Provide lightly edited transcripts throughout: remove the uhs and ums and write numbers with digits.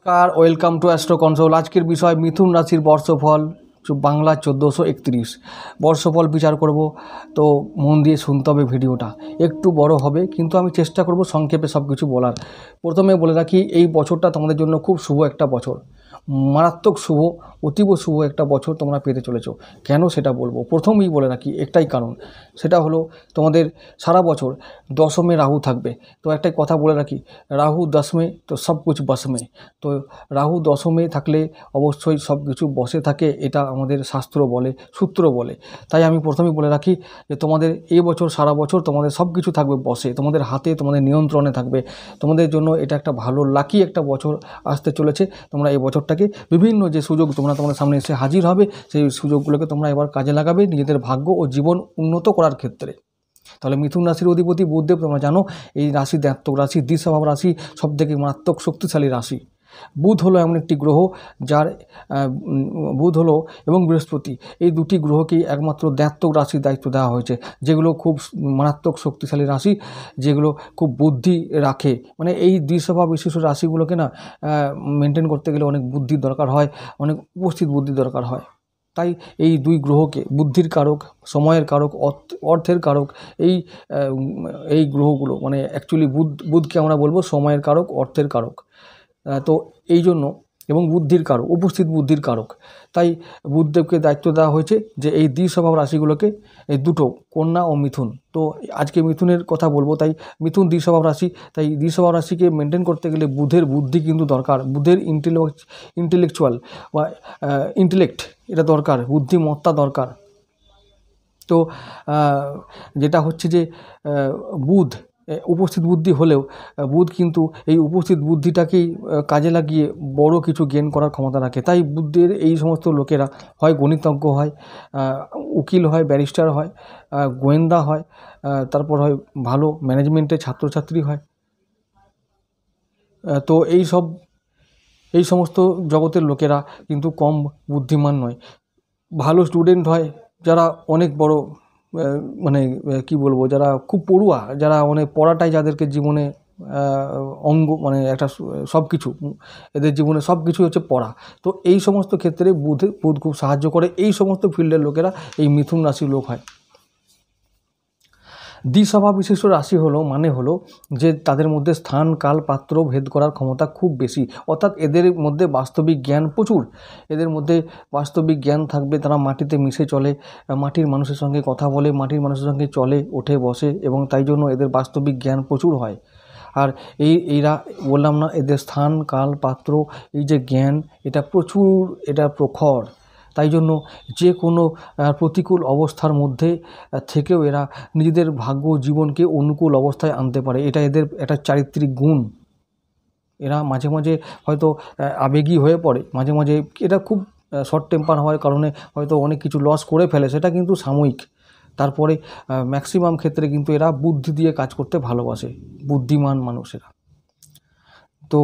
নমস্কার, welcome to astro console. আজকের বিষয় মিথুন রাশির বর্ষফল বাংলা 1431 বর্ষফল বিচার করব। তো মন দিয়ে শুনতে হবে, ভিডিওটা একটু বড় হবে কিন্তু আমি চেষ্টা করব সংক্ষেপে সব কিছু বলার। প্রথমে বলে রাখি, এই বছরটা তোমাদের জন্য খুব শুভ একটা বছর, মারাত্মক শুভ, অতীব শুভ একটা বছর তোমরা পেতে চলেছো। কেন সেটা বলবো। প্রথমেই বলে রাখি একটাই কারণ, সেটা হলো তোমাদের সারা বছর দশমে রাহু থাকবে। তো একটাই কথা বলে রাখি, রাহু দশমে তো সব কিছু বশমে। তো রাহু দশমে থাকলে অবশ্যই সব কিছু বসে থাকে, এটা আমাদের শাস্ত্র বলে, সূত্র বলে। তাই আমি প্রথমেই বলে রাখি যে তোমাদের এই বছর সারা বছর তোমাদের সব কিছু থাকবে বসে, তোমাদের হাতে, তোমাদের নিয়ন্ত্রণে থাকবে। তোমাদের জন্য এটা একটা ভালো লাকি একটা বছর আসতে চলেছে। তোমরা এই বছরটাকে বিভিন্ন যে সুযোগ তোমাদের সামনে এসে হাজির হবে, সেই সুযোগগুলোকে তোমরা এবার কাজে লাগাবে নিজেদের ভাগ্য ও জীবন উন্নত করার ক্ষেত্রে। তাহলে মিথুন রাশির অধিপতি বুধদেব, তোমরা জানো এই রাশি দ্বাত্মক রাশি, দ্বিস্বভাব রাশি, সবথেকে মারাত্মক শক্তিশালী রাশি। বুধ হলো এমন একটি গ্রহ যার বুধ হলো এবং বৃহস্পতি, এই দুটি গ্রহকেই একমাত্র দ্বাত্মক রাশির দায়িত্ব দেওয়া হয়েছে, যেগুলো খুব মারাত্মক শক্তিশালী রাশি, যেগুলো খুব বুদ্ধি রাখে। মানে এই দ্বিস্বভাব বিশিষ্ট রাশিগুলোকে না মেনটেন করতে গেলে অনেক বুদ্ধির দরকার হয়, অনেক উপস্থিত বুদ্ধির দরকার হয়। তাই এই দুই গ্রহকে, বুদ্ধির কারক, সময়ের কারক, অর্থের কারক, এই গ্রহগুলো মানে অ্যাকচুয়ালি বুধকে আমরা বলবো সময়ের কারক, অর্থের কারক। তো এই জন্য, এবং বুদ্ধির কারক, উপস্থিত বুদ্ধির কারক। তাই বুধদেবকে দায়িত্ব দেওয়া হয়েছে যে এই দ্বিস্বভাব রাশিগুলোকে, এই দুটো কন্যা ও মিথুন, তো আজকে মিথুনের কথা বলবো। তাই মিথুন দ্বিস্বভাব রাশি, তাই দ্বিস্বভাব রাশিকে মেনটেন করতে গেলে বুধের বুদ্ধি কিন্তু দরকার, বুধের ইন্টেলেকচুয়াল বা ইন্টেলেক্ট এটা দরকার, বুদ্ধিমত্তা দরকার। তো যেটা হচ্ছে যে বুধ উপস্থিত বুদ্ধি হলেও বুধ কিন্তু এই উপস্থিত বুদ্ধিটাকেই কাজে লাগিয়ে বড় কিছু গেইন করার ক্ষমতা রাখে। তাই বুদ্ধের এই সমস্ত লোকেরা হয় গণিতজ্ঞ হয়, উকিল হয়, ব্যারিস্টার হয়, গোয়েন্দা হয়, তারপর হয় ভালো ম্যানেজমেন্টের ছাত্রছাত্রী হয়। তো এই সমস্ত জগতের লোকেরা কিন্তু কম বুদ্ধিমান নয়, ভালো স্টুডেন্ট হয়, যারা অনেক বড় মানে কি বলবো, যারা খুব পড়ুয়া, যারা অনেক পড়াটাই যাদেরকে জীবনে অঙ্গ, মানে একটা সব কিছু, এদের জীবনে সব কিছু হচ্ছে পড়া। তো এই সমস্ত ক্ষেত্রে বুধ খুব সাহায্য করে। এই সমস্ত ফিল্ডের লোকেরা এই মিথুন রাশির লোক হয়। দ্বিস্বভাব বিশিষ্ট রাশি হলো যে তাদের মধ্যে স্থান, কাল, পাত্র ভেদ করার ক্ষমতা খুব বেশি, অর্থাৎ এদের মধ্যে বাস্তবিক জ্ঞান প্রচুর। এদের মধ্যে বাস্তবিক জ্ঞান থাকবে, তারা মাটিতে মিশে চলে, মাটির মানুষের সঙ্গে কথা বলে, মাটির মানুষের সঙ্গে চলে, ওঠে, বসে, এবং তাই জন্য এদের বাস্তবিক জ্ঞান প্রচুর হয়। আর এরা বললাম না, এদের স্থান, কাল, পাত্র, এই যে জ্ঞান, এটা প্রচুর, এটা প্রখর। তাই জন্য যে কোনো প্রতিকূল অবস্থার মধ্যে থেকেও এরা নিজেদের ভাগ্য জীবনকে অনুকূল অবস্থায় আনতে পারে। এটা এদের একটা চারিত্রিক গুণ। এরা মাঝে মাঝে হয়তো আবেগী হয়ে পড়ে, মাঝে মাঝে এটা খুব শর্ট টেম্পার হওয়ার কারণে হয়তো অনেক কিছু লস করে ফেলে, সেটা কিন্তু সাময়িক। তারপরে ম্যাক্সিমাম ক্ষেত্রে কিন্তু এরা বুদ্ধি দিয়ে কাজ করতে ভালোবাসে, বুদ্ধিমান মানুষেরা। তো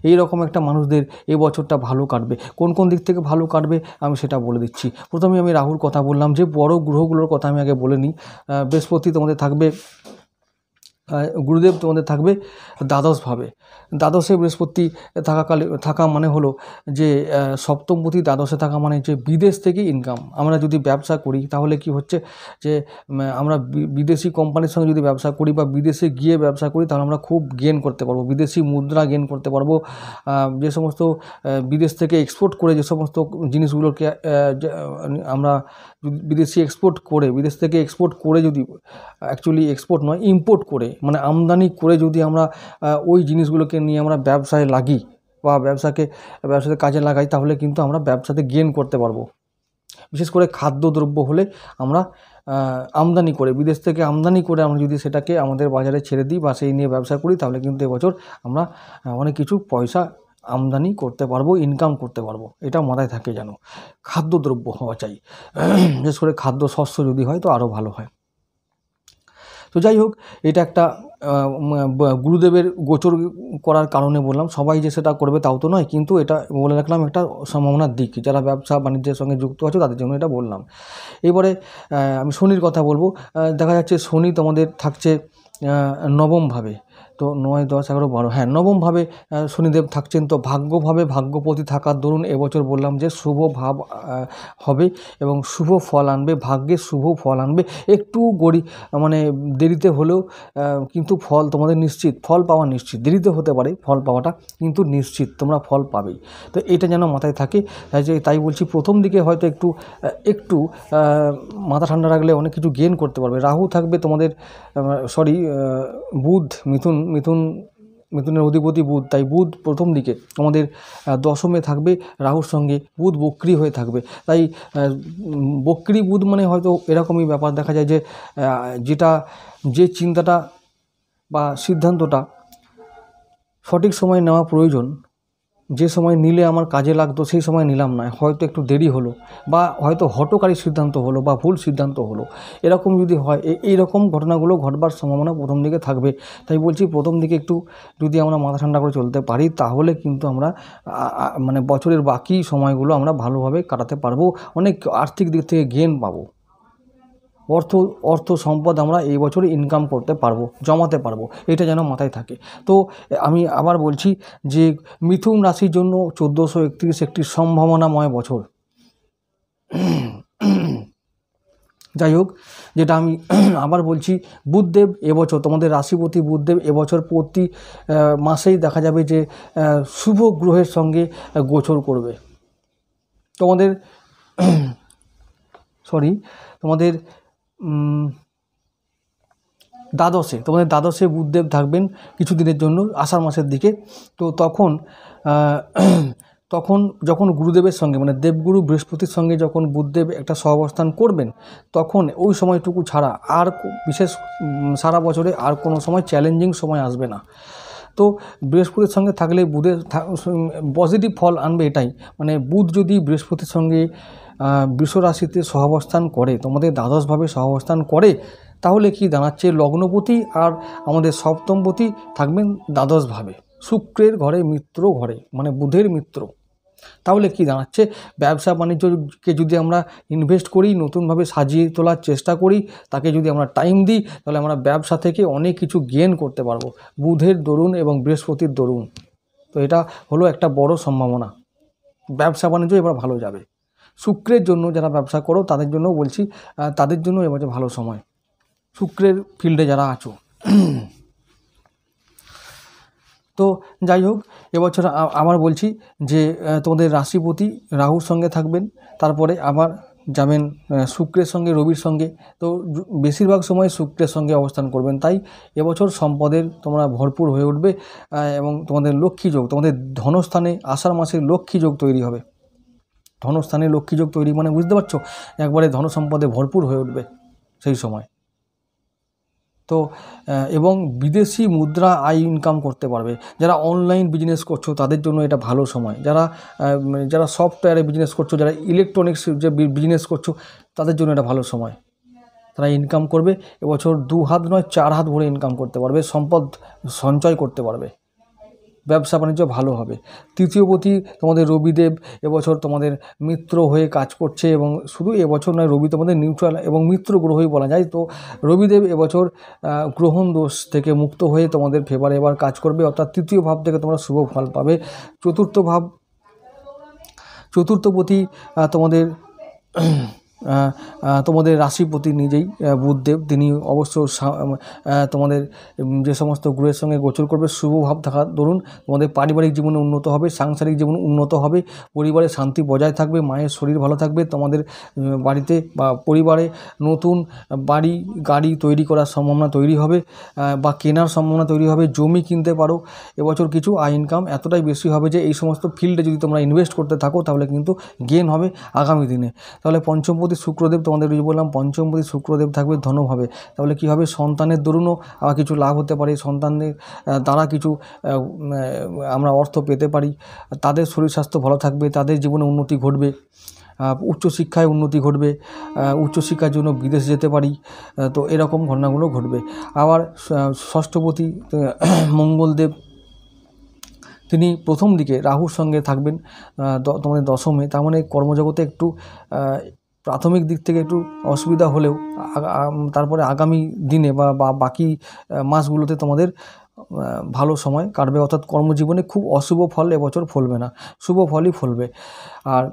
এই রকম একটা মানুষদের এই বছরটা ভালো কাটবে। কোন কোন দিক থেকে ভালো কাটবে আমি সেটা বলে দিচ্ছি। প্রথমে আমি রাহুর কথা বললাম, যে বড় গ্রহগুলোর কথা আমি আগে বলে নিই। বৃহস্পতি তোমাদের থাকবে, গুরুদেব তোমাদের থাকবে দ্বাদশভাবে। দ্বাদশে বৃহস্পতি থাকা মানে হলো যে সপ্তমপতি দ্বাদশে থাকা মানে যে বিদেশ থেকে ইনকাম। আমরা যদি ব্যবসা করি তাহলে কি হচ্ছে যে আমরা বিদেশি কোম্পানির সঙ্গে যদি ব্যবসা করি বা বিদেশে গিয়ে ব্যবসা করি, তাহলে আমরা খুব গেইন করতে পারবো, বিদেশি মুদ্রা গেইন করতে পারবো। যে সমস্ত বিদেশ থেকে এক্সপোর্ট করে যে সমস্ত জিনিসগুলোকে আমরা বিদেশ থেকে এক্সপোর্ট করে যদি, অ্যাকচুয়ালি এক্সপোর্ট নয়, ইম্পোর্ট করে, মানে আমদানি করে যদি আমরা ওই জিনিসগুলোকে নিয়ে আমরা ব্যবসায় লাগি বা ব্যবসাতে কাজে লাগাই, তাহলে কিন্তু আমরা ব্যবসাতে গেইন করতে পারবো। বিশেষ করে খাদ্যদ্রব্য হলে আমরা আমদানি করে, বিদেশ থেকে আমদানি করে আমরা যদি সেটাকে আমাদের বাজারে ছেড়ে দিই বা সেই নিয়ে ব্যবসা করি, তাহলে কিন্তু এবছর আমরা অনেক কিছু পয়সা আমদানি করতে পারবো, ইনকাম করতে পারবো। এটা মাথায় থাকে যেন, খাদ্যদ্রব্য হওয়া চাই, বিশেষ করে খাদ্যশস্য যদি হয় তো আরও ভালো হয়। তো যাই হোক, এটা একটা গুরুদেবের গোচর করার কারণে বললাম, সবাই যে সেটা করবে তাও তো নয়, কিন্তু এটা বলে রাখলাম একটা সম্ভাবনার দিক, যারা ব্যবসা বাণিজ্যের সঙ্গে যুক্ত আছে তাদের জন্য এটা বললাম। এবারে আমি শনির কথা বলবো। দেখা যাচ্ছে শনি তোমাদের থাকছে নবমভাবে। তো 9, 10, 11, 12, হ্যাঁ নবমভাবে শনিদেব থাকছেন। তো ভাগ্যভাবে ভাগ্যপতি থাকার দরুন এবছর বললাম যে শুভ ভাব হবে এবং শুভ ফল আনবে, ভাগ্যে শুভ ফল আনবে। একটু মানে দেরিতে হলেও কিন্তু ফল তোমাদের নিশ্চিত, ফল পাওয়া নিশ্চিত। দেরিতে হতে পারে ফল পাওয়াটা, কিন্তু নিশ্চিত তোমরা ফল পাবেই। তো এটা যেন মাথায় থাকে। তাই বলছি প্রথম দিকে হয়তো একটু মাথা ঠান্ডা রাখলে অনেক কিছু গেইন করতে পারবে। রাহু থাকবে তোমাদের, বুধ, মিথুনের অধিপতি বুধ, তাই বুধ প্রথম দিকে আমাদের দশমে থাকবে রাহুর সঙ্গে। বুধ বক্রী হয়ে থাকবে, তাই বক্রী বুধ মানে হয়তো এরকমই ব্যাপার দেখা যায় যে যে চিন্তাটা বা সিদ্ধান্তটা সঠিক সময় নেওয়া প্রয়োজন, যে সময় নিলে আমার কাজে লাগতো সেই সময় নিলাম না, হয়তো একটু দেরি হলো, বা হয়তো হঠকারী সিদ্ধান্ত হলো বা ভুল সিদ্ধান্ত হলো, এরকম যদি হয় এইরকম ঘটনাগুলো ঘটবার সম্ভাবনা প্রথম দিকে থাকবে। তাই বলছি প্রথম দিকে একটু যদি আমরা মাথা ঠান্ডা করে চলতে পারি, তাহলে কিন্তু আমরা মানে বছরের বাকি সময়গুলো আমরা ভালোভাবে কাটাতে পারবো, অনেক আর্থিক দিক থেকে গেইন পাবো, অর্থ সম্পদ আমরা এই বছরে ইনকাম করতে পারবো, জমাতে পারবো, এটা যেন মাথায় থাকে। তো আমি আবার বলছি যে মিথুন রাশির জন্য 1431 একটি সম্ভাবনাময় বছর। যাই হোক, যেটা আমি আবার বলছি, বুধদেব এবছর তোমাদের রাশিপতি বুধদেব এবছর প্রতি মাসেই দেখা যাবে যে শুভ গ্রহের সঙ্গে গোচর করবে। তোমাদের তোমাদের দ্বাদশে বুধদেব থাকবেন কিছুদিনের জন্য আষাঢ় মাসের দিকে। তো তখন যখন গুরুদেবের সঙ্গে মানে দেবগুরু বৃহস্পতির সঙ্গে যখন বুধদেব একটা সহাবস্থান করবেন, তখন ওই সময়টুকু ছাড়া আর বিশেষ সারা বছরে আর কোনো সময় চ্যালেঞ্জিং সময় আসবে না। তো বৃহস্পতির সঙ্গে থাকলে বুধের পজিটিভ ফল আনবে, এটাই মানে বুধ যদি বৃহস্পতির সঙ্গে বৃষ রাশিতে সহাবস্থান করে, তোমাদের দ্বাদশভাবে সহাবস্থান করে, তাহলে কি দাঁড়াচ্ছে, লগ্নপতি আর আমাদের সপ্তমপতি থাকবেন দ্বাদশভাবে, শুক্রের ঘরে, মিত্র ঘরে, মানে বুধের মিত্র। তাহলে কি দাঁড়াচ্ছে, ব্যবসা বাণিজ্যকে যদি আমরা ইনভেস্ট করি, নতুনভাবে সাজিয়ে তোলার চেষ্টা করি, তাকে যদি আমরা টাইম দিই, তাহলে আমরা ব্যবসা থেকে অনেক কিছু গেইন করতে পারবো বুধের দরুন এবং বৃহস্পতির দরুন। তো এটা হলো একটা বড় সম্ভাবনা, ব্যবসা বাণিজ্য এবার ভালো যাবে। শুক্রের জন্য যারা ব্যবসা করো তাদের জন্য বলছি, তাদের জন্য এবারে ভালো সময়, শুক্রের ফিল্ডে যারা আছো। তো যাই হোক, এবছর আবার বলছি যে তোমাদের রাশিপতি রাহুর সঙ্গে থাকবেন, তারপরে আবার যাবেন শুক্রের সঙ্গে, রবির সঙ্গে। তো বেশিরভাগ সময় শুক্রের সঙ্গে অবস্থান করবেন, তাই এবছর সম্পদের তোমরা ভরপুর হয়ে উঠবে এবং তোমাদের লক্ষ্মী যোগ, তোমাদের ধনস্থানে আষাঢ় মাসের লক্ষ্মী যোগ তৈরি হবে। ধনস্থানে লক্ষ্মী যোগ তৈরি মানে বুঝতে পারছো, একবারে ধনসম্পদে ভরপুর হয়ে উঠবে সেই সময়। তো এবং বিদেশি মুদ্রা ইনকাম করতে পারবে। যারা অনলাইন বিজনেস করছো তাদের জন্য এটা ভালো সময়। যারা সফটওয়্যারে বিজনেস করছো, যারা ইলেকট্রনিক্স যে বিজনেস করছো, তাদের জন্য এটা ভালো সময়। তারা ইনকাম করবে এবছর 2 হাত নয় 4 হাত ভরে ইনকাম করতে পারবে, সম্পদ সঞ্চয় করতে পারবে, ব্যবসা বাণিজ্য ভালো হবে। তৃতীয়পতি তোমাদের রবিদেব এবছর তোমাদের মিত্র হয়ে কাজ করছে, এবং শুধু এবছর নয়, রবি তোমাদের নিউট্রাল এবং মিত্র গ্রহই বলা যায়। তো রবিদেব এবছর গ্রহণ দোষ থেকে মুক্ত হয়ে তোমাদের ফেভারে এবার কাজ করবে, অর্থাৎ তৃতীয় ভাব থেকে তোমরা শুভ ফল পাবে। চতুর্থপতি তোমাদের রাশিপতি নিজেই বুধদেব, তিনি অবশ্য তোমাদের যে সমস্ত গ্রহের সঙ্গে গোচর করবে শুভ ভাব থাকার দরুন তোমাদের পারিবারিক জীবনে উন্নত হবে, সাংসারিক জীবন উন্নত হবে, পরিবারে শান্তি বজায় থাকবে, মায়ের শরীর ভালো থাকবে, তোমাদের বাড়িতে বা পরিবারে নতুন বাড়ি গাড়ি তৈরি করার সম্ভাবনা তৈরি হবে বা কেনার সম্ভাবনা তৈরি হবে, জমি কিনতে পারো। এবছর কিছু ইনকাম এতটাই বেশি হবে যে এই সমস্ত ফিল্ডে যদি তোমরা ইনভেস্ট করতে থাকো তাহলে কিন্তু গেইন হবে আগামী দিনে। তাহলে পঞ্চমপতি শুক্রদেব, তোমাদের যে বললাম পঞ্চমপতি শুক্রদেব থাকবে ধনভাবে, তাহলে কী হবে, সন্তানের দরুনও আবার কিছু লাভ হতে পারে, সন্তানদের দ্বারা কিছু আমরা অর্থ পেতে পারি, তাদের শরীর স্বাস্থ্য ভালো থাকবে, তাদের জীবনে উন্নতি ঘটবে, উচ্চশিক্ষায় উন্নতি ঘটবে, উচ্চশিক্ষার জন্য বিদেশ যেতে পারি। তো এরকম ঘটনাগুলো ঘটবে। আবার ষষ্ঠপতি মঙ্গলদেব, তিনি প্রথম দিকে রাহুর সঙ্গে থাকবেন তোমাদের দশমে, তার মানে কর্মজগতে একটু প্রাথমিক দিক থেকে একটু অসুবিধা হলেও তারপরে আগামী দিনে বা বাকি মাসগুলোতে তোমাদের ভালো সময় কাটবে, অর্থাৎ কর্মজীবনে খুব অশুভ ফল এবছর ফলবে না, শুভ ফলই ফলবে। আর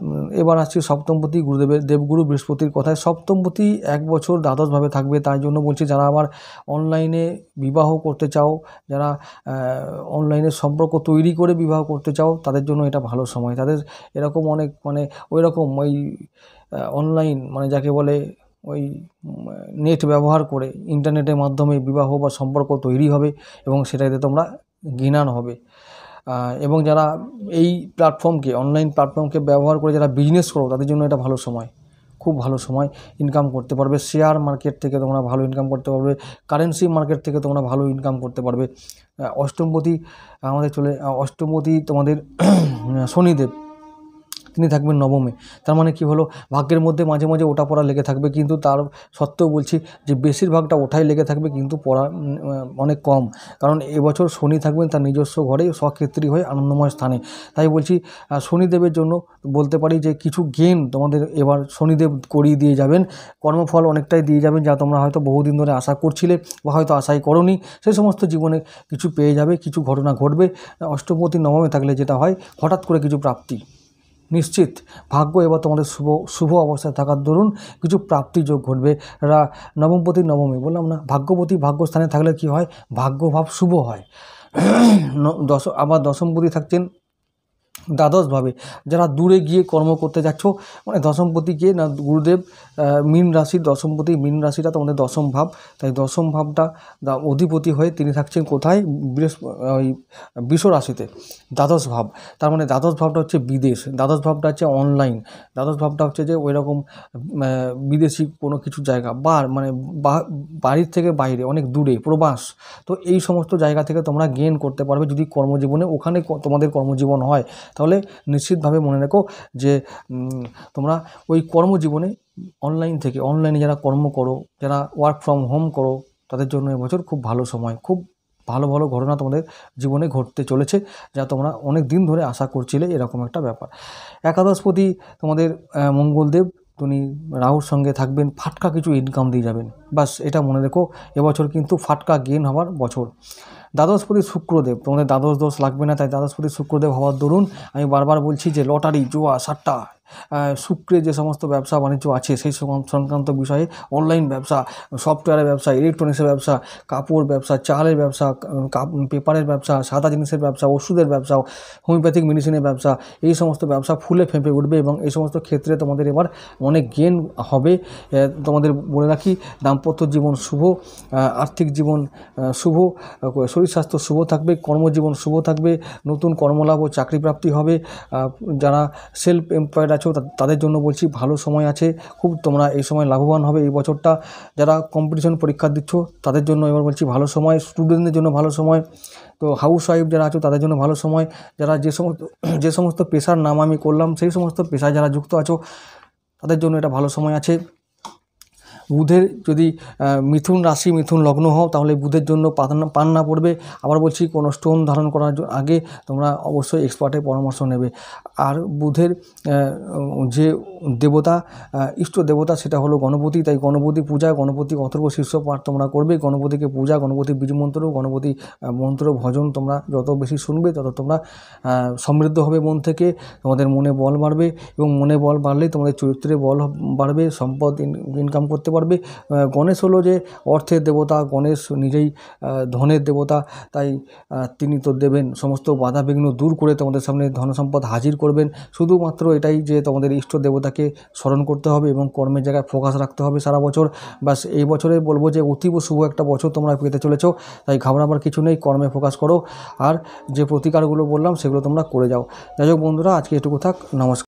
এবার আসছি সপ্তমপতি গুরুদেবের, দেবগুরু বৃহস্পতির কথায়। সপ্তমপতি 1 বছর দ্বাদশভাবে থাকবে, তাই জন্য বলছি যারা আবার অনলাইনে বিবাহ করতে চাও, যারা অনলাইনে সম্পর্ক তৈরি করে বিবাহ করতে চাও, তাদের জন্য এটা ভালো সময়। তাদের এরকম অনেক ওই রকম ওই অনলাইন যাকে বলে ওই নেট ব্যবহার করে ইন্টারনেটের মাধ্যমে বিবাহ বা সম্পর্ক তৈরি হবে এবং সেটাতে তোমরা জ্ঞান হবে। এবং যারা এই প্ল্যাটফর্মকে, অনলাইন প্ল্যাটফর্মকে ব্যবহার করে যারা বিজনেস করো, তাদের জন্য এটা ভালো সময়, খুব ভালো সময়। ইনকাম করতে পারবে, শেয়ার মার্কেট থেকে তোমরা ভালো ইনকাম করতে পারবে, কারেন্সি মার্কেট থেকে তোমরা ভালো ইনকাম করতে পারবে। অষ্টমপতি অষ্টমপতি তোমাদের শনিদেব, তিনি থাকবেন নবমে। তার মানে কি হলো, ভাগ্যের মধ্যে মাঝে মাঝে ওঠা পড়া লেগে থাকবে, কিন্তু তার সত্ত্বেও বলছি যে বেশিরভাগটা ওঠাই লেগে থাকবে, কিন্তু পড়া অনেক কম। কারণ এবছর শনি থাকবেন তার নিজস্ব ঘরে স্বক্ষেত্রী হয়ে আনন্দময় স্থানে। তাই বলছি শনিদেবের জন্য বলতে পারি যে কিছু গেন তোমাদের এবার শনিদেব করিয়ে দিয়ে যাবেন, কর্মফল অনেকটাই দিয়ে যাবেন, যা তোমরা হয়তো বহুদিন ধরে আশা করছিলে বা হয়তো আশাই করোনি, সেই সমস্ত জীবনে কিছু পেয়ে যাবে, কিছু ঘটনা ঘটবে। অষ্টমপতি নবমে থাকলে যেটা হয়, হঠাৎ করে কিছু প্রাপ্তি নিশ্চিত। ভাগ্য এবার তোমাদের শুভ অবস্থায় থাকার দরুন কিছু প্রাপ্তি যোগ ঘটবে। নবমপতি নবমে বললাম না, ভাগ্যপতি ভাগ্যস্থানে থাকলে কি হয়, ভাগ্যভাব শুভ হয়। আবার দশমপতি থাকছেন দ্বাদশভাবে। যারা দূরে গিয়ে কর্ম করতে যাচ্ছ, দশমপতি গিয়ে না, গুরুদেব মীন রাশির দশমপতি, মীন রাশিটা তোমাদের দশম ভাব, তাই দশম ভাবটা অধিপতি হয়ে তিনি থাকছেন কোথায়, ওই বৃষ রাশিতে, দ্বাদশ ভাব। তার মানে দ্বাদশ ভাবটা হচ্ছে বিদেশ, দ্বাদশ ভাবটা হচ্ছে অনলাইন, দ্বাদশ ভাবটা হচ্ছে যে ওই রকম বিদেশি কোনো কিছু জায়গা বা বাড়ির থেকে বাইরে অনেক দূরে প্রবাস। তো এই সমস্ত জায়গা থেকে তোমরা গেইন করতে পারবে যদি কর্মজীবনে ওখানে তোমাদের কর্মজীবন হয়। তাহলে নিশ্চিতভাবে মনে রেখো যে তোমরা ওই কর্মজীবনে অনলাইনে যারা কর্ম করো, যারা ওয়ার্ক ফ্রম হোম করো, তাদের জন্য এবছর খুব ভালো সময়, খুব ভালো ভালো ঘটনা তোমাদের জীবনে ঘটতে চলেছে, যা তোমরা অনেক দিন ধরে আশা করছিলে, এরকম একটা ব্যাপার। একাদশপতি তোমাদের মঙ্গলদেব, তিনি রাহুর সঙ্গে থাকবেন, ফাটকা কিছু ইনকাম দিয়ে যাবেন, বাস এটা মনে রেখো, এবছর কিন্তু ফাটকা গেইন হওয়ার বছর। দ্বাদশপতি শুক্রদেব, তোমাদের দ্বাদশ দোষ লাগবে না, তাই দ্বাদশপতি শুক্রদেব হওয়ার দরুন আমি বারবার বলছি যে লটারি, জুয়া, সাট্টা, শুক্রের যে সমস্ত ব্যবসা বাণিজ্য আছে সেই সংক্রান্ত বিষয়ে, অনলাইন ব্যবসা, সফটওয়্যারের ব্যবসা, ইলেকট্রনিক্সের ব্যবসা, কাপড় ব্যবসা, চালের ব্যবসা, পেপারের ব্যবসা, সাদা জিনিসের ব্যবসা, ওষুধের ব্যবসা, হোমিওপ্যাথিক মেডিসিনের ব্যবসা, এই সমস্ত ব্যবসা ফুলে ফেঁপে উঠবে এবং এই সমস্ত ক্ষেত্রে তোমাদের এবার অনেক গেইন হবে। তোমাদের বলে রাখি, দাম্পত্য জীবন শুভ, আর্থিক জীবন শুভ, শরীর স্বাস্থ্য শুভ থাকবে, কর্মজীবন শুভ থাকবে, নতুন কর্মলাভ ও চাকরি প্রাপ্তি হবে। যারা সেলফ এমপ্লয়েড আছো তাদের জন্য বলছি ভালো সময় আছে, খুব তোমরা এই সময় লাভবান হবে এই বছরটা। যারা কম্পিটিশন পরীক্ষা দিচ্ছ তাদের জন্য এবার বলছি ভালো সময়, স্টুডেন্টদের জন্য ভালো সময়, তো হাউস ওয়াইফ যারা আছো তাদের জন্য ভালো সময়, যারা যে সমস্ত পেশার নাম আমি করলাম সেই সমস্ত পেশায় যারা যুক্ত আছো তাদের জন্য এটা ভালো সময় আছে। বুধের যদি মিথুন রাশি মিথুন লগ্ন হও তাহলে বুধের জন্য পান্না পড়বে। আবার বলছি, কোনো স্টোন ধারণ করার আগে তোমরা অবশ্যই এক্সপার্টের পরামর্শ নেবে। আর বুধের যে দেবতা, ইষ্ট দেবতা, সেটা হলো গণপতি, তাই গণপতি পূজা, গণপতি অথর্ব শীর্ষ পাঠ তোমরা করবে, গণপতিকে পূজা, গণপতি বীজ মন্ত্র, গণপতি মন্ত্র ভজন তোমরা যত বেশি শুনবে তত তোমরা সমৃদ্ধ হবে মন থেকে, তোমাদের মনে বল বাড়বে এবং মনে বল বাড়লেই তোমাদের চরিত্রে বল বাড়বে, সম্পদ ইনকাম করতে পারবে। গণেশ হলো যে অর্থের দেবতা, গণেশ নিজেই ধনের দেবতা, তাই তিনি তো দেবেন, সমস্ত বাধা বিঘ্ন দূর করে তোমাদের সামনে ধন সম্পদ হাজির করবেন। শুধুমাত্র এটাই যে তোমাদের ইষ্ট দেবতাকে স্মরণ করতে হবে এবং কর্মের জায়গায় ফোকাস রাখতে হবে সারা বছর। বাস এই বছরে বলবো যে অতীব শুভ একটা বছর তোমরা পেতে চলেছ, তাই ঘাবড়াবার কিছু নেই, কর্মে ফোকাস করো আর যে প্রতিকারগুলো বললাম সেগুলো তোমরা করে যাও। যাই হোক বন্ধুরা, আজকে এটুকু থাক, নমস্কার।